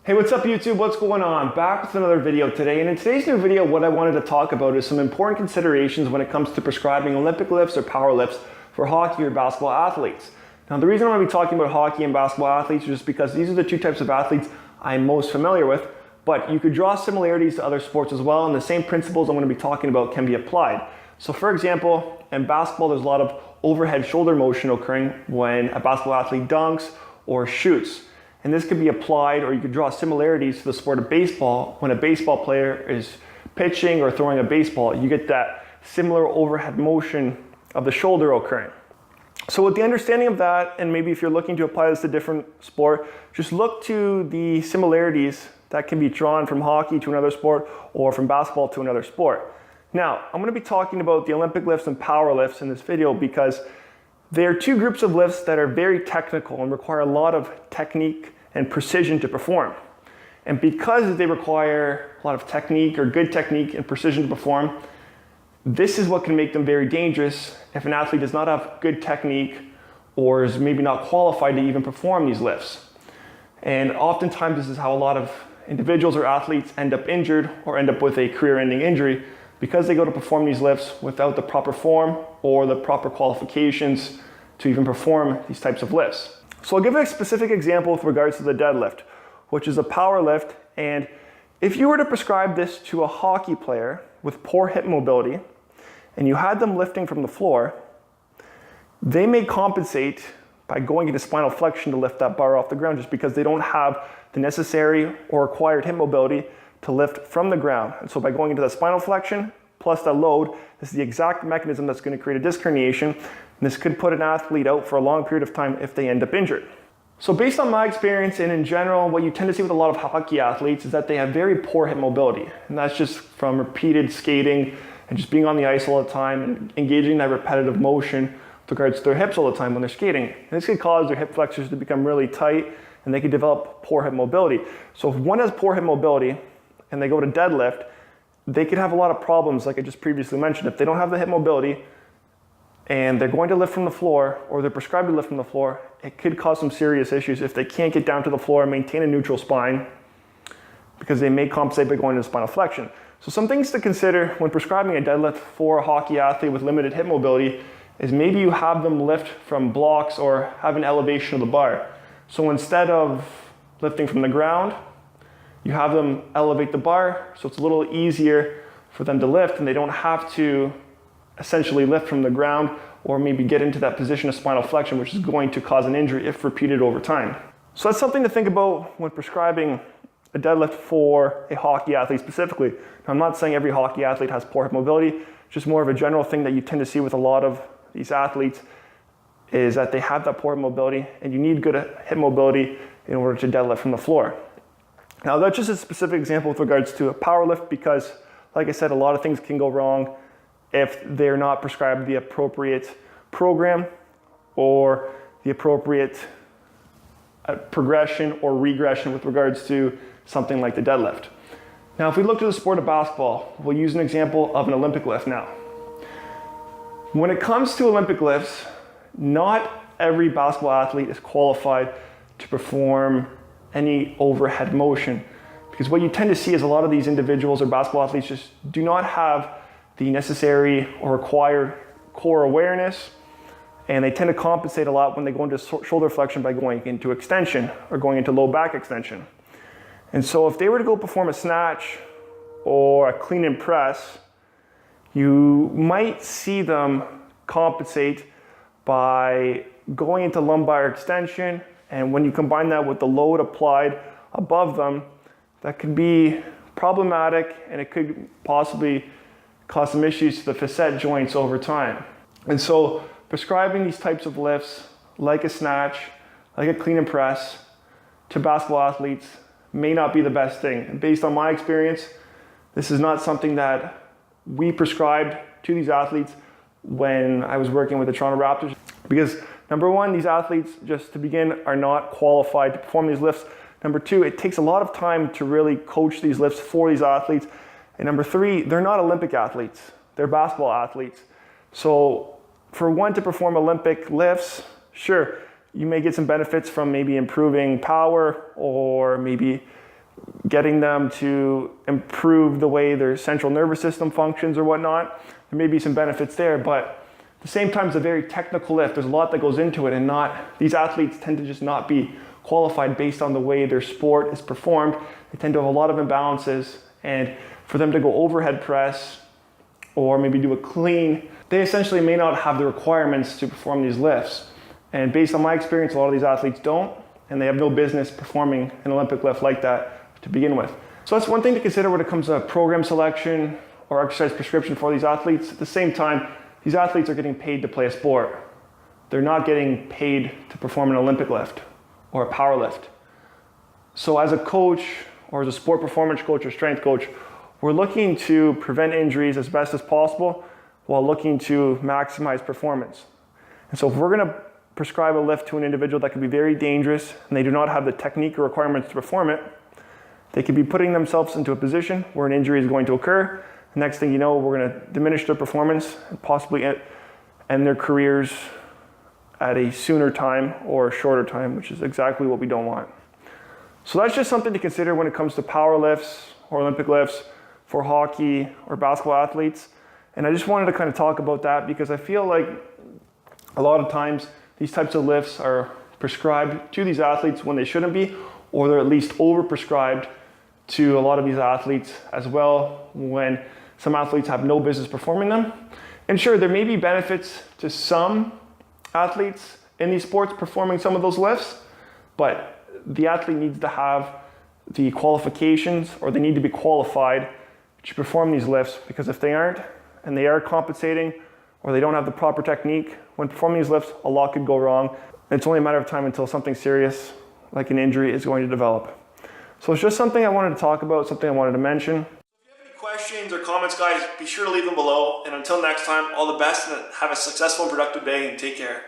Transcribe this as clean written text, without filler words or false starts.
Hey, what's up YouTube? What's going on? Back with another video today, and in today's new video what I wanted to talk about is some important considerations when it comes to prescribing Olympic lifts or power lifts for hockey or basketball athletes. Now the reason I'm going to be talking about hockey and basketball athletes is just because these are the two types of athletes I'm most familiar with, but you could draw similarities to other sports as well, and the same principles I'm going to be talking about can be applied. So for example, in basketball there's a lot of overhead shoulder motion occurring when a basketball athlete dunks or shoots. And this could be applied, or you could draw similarities to the sport of baseball. When a baseball player is pitching or throwing a baseball, you get that similar overhead motion of the shoulder occurring. So with the understanding of that, and maybe if you're looking to apply this to different sport, just look to the similarities that can be drawn from hockey to another sport or from basketball to another sport. Now, I'm going to be talking about the Olympic lifts and power lifts in this video because they are two groups of lifts that are very technical and require a lot of technique and precision to perform. And because they require a lot of technique or good technique and precision to perform, this is what can make them very dangerous if an athlete does not have good technique or is maybe not qualified to even perform these lifts. And oftentimes this is how a lot of individuals or athletes end up injured or end up with a career-ending injury because they go to perform these lifts without the proper form or the proper qualifications to even perform these types of lifts. So I'll give a specific example with regards to the deadlift, which is a power lift. And if you were to prescribe this to a hockey player with poor hip mobility and you had them lifting from the floor, they may compensate by going into spinal flexion to lift that bar off the ground just because they don't have the necessary or required hip mobility to lift from the ground. And so by going into the spinal flexion plus that load, this is the exact mechanism that's going to create a disc herniation. And this could put an athlete out for a long period of time if they end up injured. So based on my experience and in general, what you tend to see with a lot of hockey athletes is that they have very poor hip mobility. And that's just from repeated skating and just being on the ice all the time and engaging in that repetitive motion with regards to their hips all the time when they're skating. And this could cause their hip flexors to become really tight and they could develop poor hip mobility. So if one has poor hip mobility and they go to deadlift, they could have a lot of problems like I just previously mentioned. If they don't have the hip mobility, and they're going to lift from the floor, or they're prescribed to lift from the floor, it could cause some serious issues if they can't get down to the floor and maintain a neutral spine because they may compensate by going into spinal flexion. So some things to consider when prescribing a deadlift for a hockey athlete with limited hip mobility is maybe you have them lift from blocks or have an elevation of the bar. So instead of lifting from the ground, you have them elevate the bar so it's a little easier for them to lift and they don't have to essentially lift from the ground or maybe get into that position of spinal flexion, which is going to cause an injury if repeated over time. So that's something to think about when prescribing a deadlift for a hockey athlete specifically. Now, I'm not saying every hockey athlete has poor hip mobility, just more of a general thing that you tend to see with a lot of these athletes is that they have that poor hip mobility and you need good hip mobility in order to deadlift from the floor. Now that's just a specific example with regards to a power lift because, like I said, a lot of things can go wrong if they're not prescribed the appropriate program or the appropriate progression or regression with regards to something like the deadlift. Now, if we look to the sport of basketball, we'll use an example of an Olympic lift now. When it comes to Olympic lifts, not every basketball athlete is qualified to perform any overhead motion because what you tend to see is a lot of these individuals or basketball athletes just do not have the necessary or required core awareness, and they tend to compensate a lot when they go into shoulder flexion by going into extension or going into low back extension. And so if they were to go perform a snatch or a clean and press, you might see them compensate by going into lumbar extension, and when you combine that with the load applied above them, that could be problematic and it could possibly cause some issues to the facet joints over time. And so prescribing these types of lifts, like a snatch, like a clean and press, to basketball athletes may not be the best thing. And based on my experience, this is not something that we prescribed to these athletes when I was working with the Toronto Raptors. Because number one, these athletes, just to begin, are not qualified to perform these lifts. Number two, it takes a lot of time to really coach these lifts for these athletes. And number three, they're not Olympic athletes, they're basketball athletes. So for one to perform Olympic lifts, sure, you may get some benefits from maybe improving power or maybe getting them to improve the way their central nervous system functions or whatnot. There may be some benefits there, but at the same time, it's a very technical lift. There's a lot that goes into it, and these athletes tend to just not be qualified based on the way their sport is performed. They tend to have a lot of imbalances, and for them to go overhead press or maybe do a clean, they essentially may not have the requirements to perform these lifts. And based on my experience, a lot of these athletes don't, and they have no business performing an Olympic lift like that to begin with. So that's one thing to consider when it comes to program selection or exercise prescription for these athletes. At the same time, these athletes are getting paid to play a sport. They're not getting paid to perform an Olympic lift or a power lift. So as a coach or as a sport performance coach or strength coach, we're looking to prevent injuries as best as possible while looking to maximize performance. And so if we're gonna prescribe a lift to an individual that can be very dangerous and they do not have the technique or requirements to perform it, they could be putting themselves into a position where an injury is going to occur. The next thing you know, we're gonna diminish their performance and possibly end their careers at a sooner time or a shorter time, which is exactly what we don't want. So that's just something to consider when it comes to power lifts or Olympic lifts for hockey or basketball athletes. And I just wanted to kind of talk about that because I feel like a lot of times these types of lifts are prescribed to these athletes when they shouldn't be, or they're at least overprescribed to a lot of these athletes as well when some athletes have no business performing them. And sure, there may be benefits to some athletes in these sports performing some of those lifts, but the athlete needs to have the qualifications, or they need to be qualified to perform these lifts, because if they aren't and they are compensating or they don't have the proper technique when performing these lifts, a lot could go wrong. It's only a matter of time until something serious like an injury is going to develop. So it's just something I wanted to talk about, something I wanted to mention. If you have any questions or comments, guys, be sure to leave them below. And until next time, all the best and have a successful and productive day, and take care.